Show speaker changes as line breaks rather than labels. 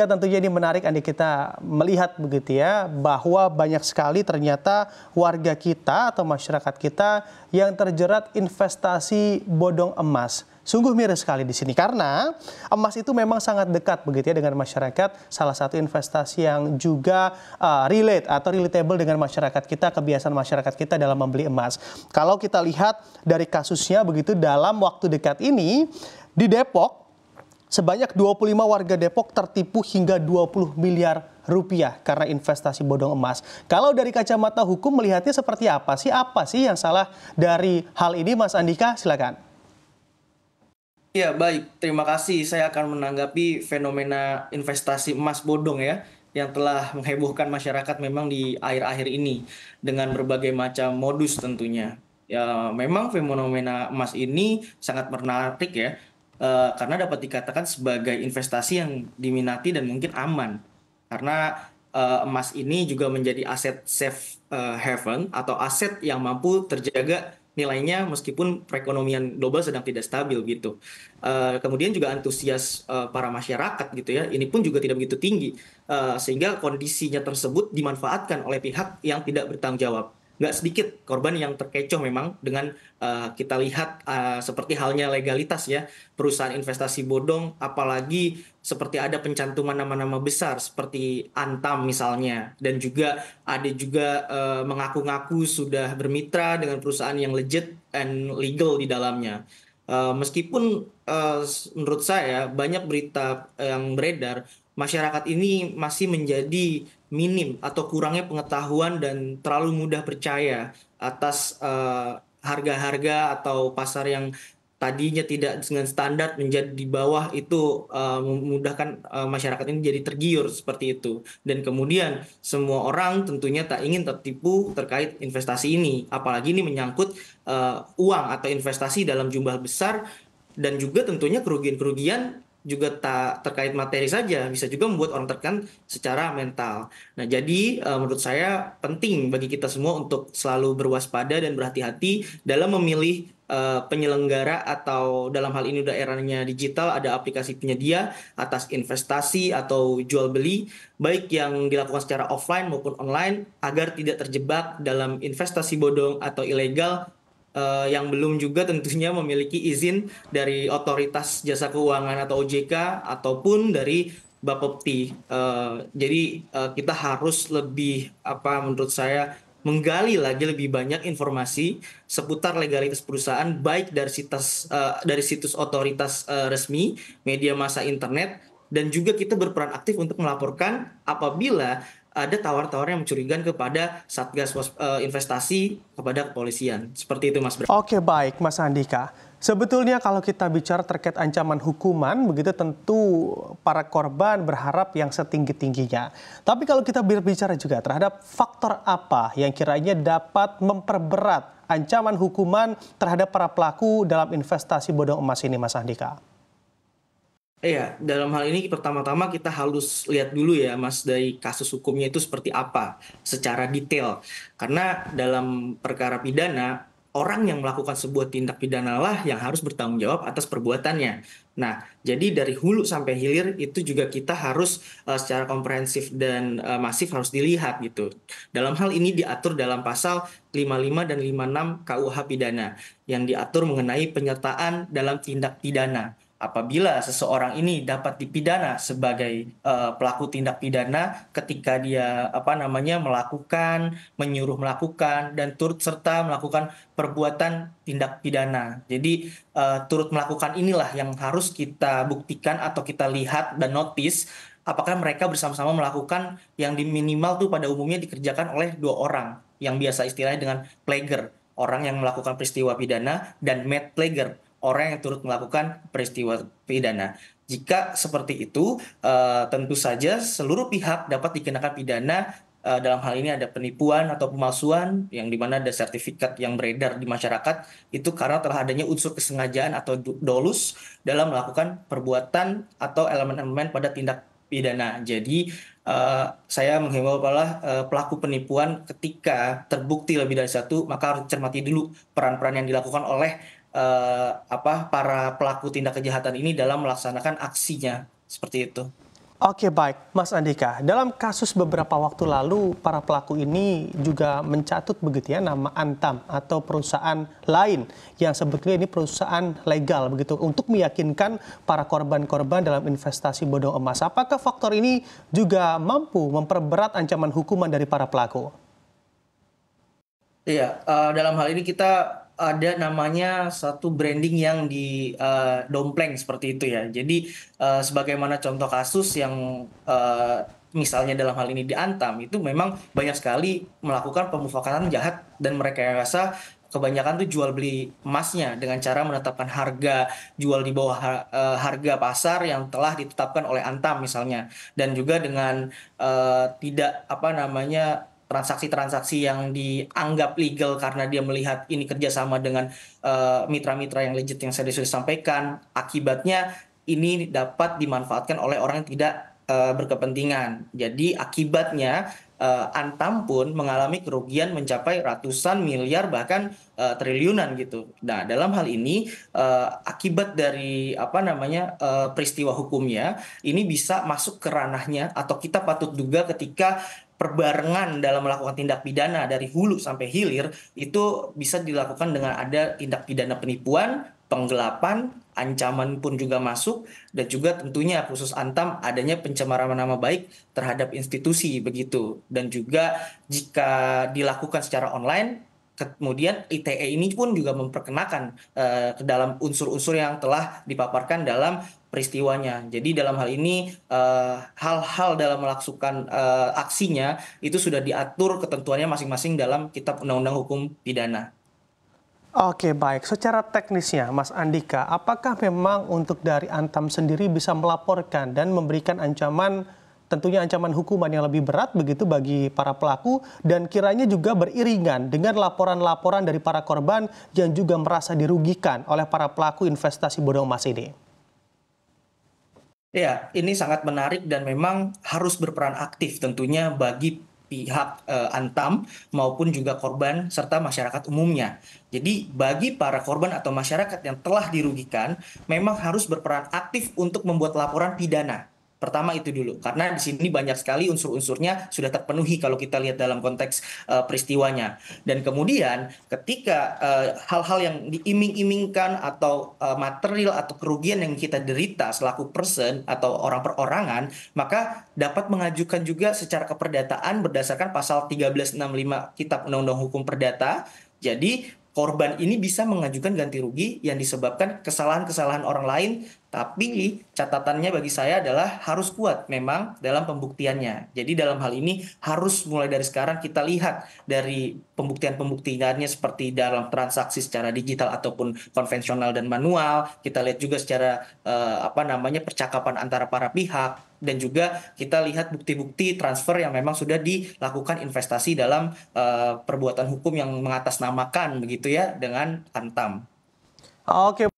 Andika, tentunya ini menarik kita melihat begitu ya, bahwa banyak sekali ternyata warga kita atau masyarakat kita yang terjerat investasi bodong emas. Sungguh miris sekali di sini karena emas itu memang sangat dekat begitu ya dengan masyarakat. Salah satu investasi yang juga relate atau relatable dengan masyarakat kita, kebiasaan masyarakat kita dalam membeli emas. Kalau kita lihat dari kasusnya begitu, dalam waktu dekat ini di Depok, sebanyak 25 warga Depok tertipu hingga 20 miliar rupiah karena investasi bodong emas. Kalau dari kacamata hukum melihatnya seperti apa sih? Apa sih yang salah dari hal ini, Mas Andika? Silakan.
Ya, baik. Terima kasih. Saya akan menanggapi fenomena investasi emas bodong ya, yang telah menghebohkan masyarakat memang di akhir-akhir ini dengan berbagai macam modus tentunya. Ya, memang fenomena emas ini sangat menarik ya, karena dapat dikatakan sebagai investasi yang diminati dan mungkin aman. Karena emas ini juga menjadi aset safe haven atau aset yang mampu terjaga nilainya meskipun perekonomian global sedang tidak stabil gitu. Kemudian juga antusias para masyarakat gitu ya, ini pun juga tidak begitu tinggi, sehingga kondisinya tersebut dimanfaatkan oleh pihak yang tidak bertanggung jawab. Nggak sedikit korban yang terkecoh memang dengan kita lihat seperti halnya legalitas ya, perusahaan investasi bodong, apalagi seperti ada pencantuman nama-nama besar seperti Antam misalnya, dan juga ada juga mengaku-ngaku sudah bermitra dengan perusahaan yang legit and legal di dalamnya. Meskipun menurut saya banyak berita yang beredar, masyarakat ini masih menjadi minim atau kurangnya pengetahuan dan terlalu mudah percaya atas harga-harga atau pasar yang tadinya tidak dengan standar menjadi di bawah itu, memudahkan masyarakat ini jadi tergiur seperti itu. Dan kemudian semua orang tentunya tak ingin tertipu terkait investasi ini, apalagi ini menyangkut uang atau investasi dalam jumlah besar, dan juga tentunya kerugian-kerugian juga tak terkait materi saja, bisa juga membuat orang tertekan secara mental. Nah, jadi menurut saya penting bagi kita semua untuk selalu berwaspada dan berhati-hati dalam memilih penyelenggara, atau dalam hal ini udah eranya digital, ada aplikasi penyedia atas investasi atau jual beli, baik yang dilakukan secara offline maupun online, agar tidak terjebak dalam investasi bodong atau ilegal yang belum juga tentunya memiliki izin dari Otoritas Jasa Keuangan atau OJK ataupun dari Bapepti. Jadi kita harus lebih apa menurut saya menggali lagi lebih banyak informasi seputar legalitas perusahaan, baik dari situs otoritas resmi, media massa internet, dan juga kita berperan aktif untuk melaporkan apabila ada tawar-tawar yang mencurigakan kepada Investasi, kepada kepolisian. Seperti itu, Mas Bram.
Oke, baik Mas Andika. Sebetulnya kalau kita bicara terkait ancaman hukuman, begitu tentu para korban berharap yang setinggi-tingginya. Tapi kalau kita berbicara juga terhadap faktor apa yang kiranya dapat memperberat ancaman hukuman terhadap para pelaku dalam investasi bodong emas ini, Mas Andika?
Iya, dalam hal ini pertama-tama kita harus lihat dulu ya, Mas, dari kasus hukumnya itu seperti apa secara detail. Karena dalam perkara pidana, orang yang melakukan sebuah tindak pidana lah yang harus bertanggung jawab atas perbuatannya. Nah, jadi dari hulu sampai hilir itu juga kita harus secara komprehensif dan masif harus dilihat gitu. Dalam hal ini diatur dalam pasal 55 dan 56 KUH pidana yang diatur mengenai penyertaan dalam tindak pidana. Apabila seseorang ini dapat dipidana sebagai pelaku tindak pidana ketika dia melakukan, menyuruh melakukan, dan turut serta melakukan perbuatan tindak pidana. Jadi turut melakukan inilah yang harus kita buktikan atau kita lihat dan notice apakah mereka bersama-sama melakukan yang minimal tuh pada umumnya dikerjakan oleh dua orang yang biasa istilahnya dengan player, orang yang melakukan peristiwa pidana, dan mad player, orang yang turut melakukan peristiwa pidana. Jika seperti itu, tentu saja seluruh pihak dapat dikenakan pidana. Dalam hal ini ada penipuan atau pemalsuan, yang dimana ada sertifikat yang beredar di masyarakat, itu karena telah adanya unsur kesengajaan atau dolus dalam melakukan perbuatan atau elemen-elemen pada tindak pidana. Jadi saya menghimbau pelaku penipuan, ketika terbukti lebih dari satu, maka harus cermati dulu peran-peran yang dilakukan oleh para pelaku tindak kejahatan ini dalam melaksanakan aksinya, seperti itu.
Oke, baik, Mas Andika. Dalam kasus beberapa waktu lalu, para pelaku ini juga mencatut begitu ya nama Antam atau perusahaan lain yang sebetulnya ini perusahaan legal begitu untuk meyakinkan para korban-korban dalam investasi bodong emas. Apakah faktor ini juga mampu memperberat ancaman hukuman dari para pelaku?
Iya, dalam hal ini kita ada namanya satu branding yang didompleng seperti itu ya. Jadi, sebagaimana contoh kasus yang, misalnya dalam hal ini di Antam, itu memang banyak sekali melakukan pemufakatan jahat dan merekayasa kebanyakan tuh jual beli emasnya dengan cara menetapkan harga jual di bawah harga pasar yang telah ditetapkan oleh Antam misalnya. Dan juga dengan, tidak apa namanya, transaksi-transaksi yang dianggap legal karena dia melihat ini kerjasama dengan mitra-mitra yang legit yang saya sudah sampaikan. Akibatnya ini dapat dimanfaatkan oleh orang yang tidak berkepentingan. Jadi akibatnya Antam pun mengalami kerugian mencapai ratusan miliar bahkan triliunan gitu. Nah, dalam hal ini akibat dari apa namanya peristiwa hukumnya ini bisa masuk ke ranahnya atau kita patut duga ketika perbarengan dalam melakukan tindak pidana dari hulu sampai hilir itu bisa dilakukan dengan ada tindak pidana penipuan, penggelapan, ancaman pun juga masuk, dan juga tentunya khusus Antam adanya pencemaran nama baik terhadap institusi begitu. Dan juga jika dilakukan secara online, kemudian ITE ini pun juga memperkenakan ke dalam unsur-unsur yang telah dipaparkan dalam peristiwanya. Jadi dalam hal ini hal-hal dalam melakukan aksinya itu sudah diatur ketentuannya masing-masing dalam Kitab Undang-Undang Hukum Pidana.
Oke, baik. Secara teknisnya, Mas Andika, apakah memang untuk dari Antam sendiri bisa melaporkan dan memberikan ancaman, tentunya ancaman hukuman yang lebih berat begitu bagi para pelaku, dan kiranya juga beriringan dengan laporan-laporan dari para korban yang juga merasa dirugikan oleh para pelaku investasi bodong emas ini?
Ya, ini sangat menarik dan memang harus berperan aktif tentunya bagi pihak Antam maupun juga korban serta masyarakat umumnya. Jadi bagi para korban atau masyarakat yang telah dirugikan memang harus berperan aktif untuk membuat laporan pidana. Pertama itu dulu, karena di sini banyak sekali unsur-unsurnya sudah terpenuhi kalau kita lihat dalam konteks peristiwanya. Dan kemudian ketika hal-hal yang diiming-imingkan atau material atau kerugian yang kita derita selaku person atau orang perorangan, maka dapat mengajukan juga secara keperdataan berdasarkan pasal 1365 Kitab Undang-Undang Hukum Perdata. Jadi korban ini bisa mengajukan ganti rugi yang disebabkan kesalahan-kesalahan orang lain, tapi catatannya bagi saya adalah harus kuat memang dalam pembuktiannya. Jadi dalam hal ini harus mulai dari sekarang kita lihat dari pembuktian-pembuktiannya seperti dalam transaksi secara digital ataupun konvensional dan manual. Kita lihat juga secara apa namanya percakapan antara para pihak, dan juga kita lihat bukti-bukti transfer yang memang sudah dilakukan investasi dalam perbuatan hukum yang mengatasnamakan begitu ya dengan Antam.
Oke,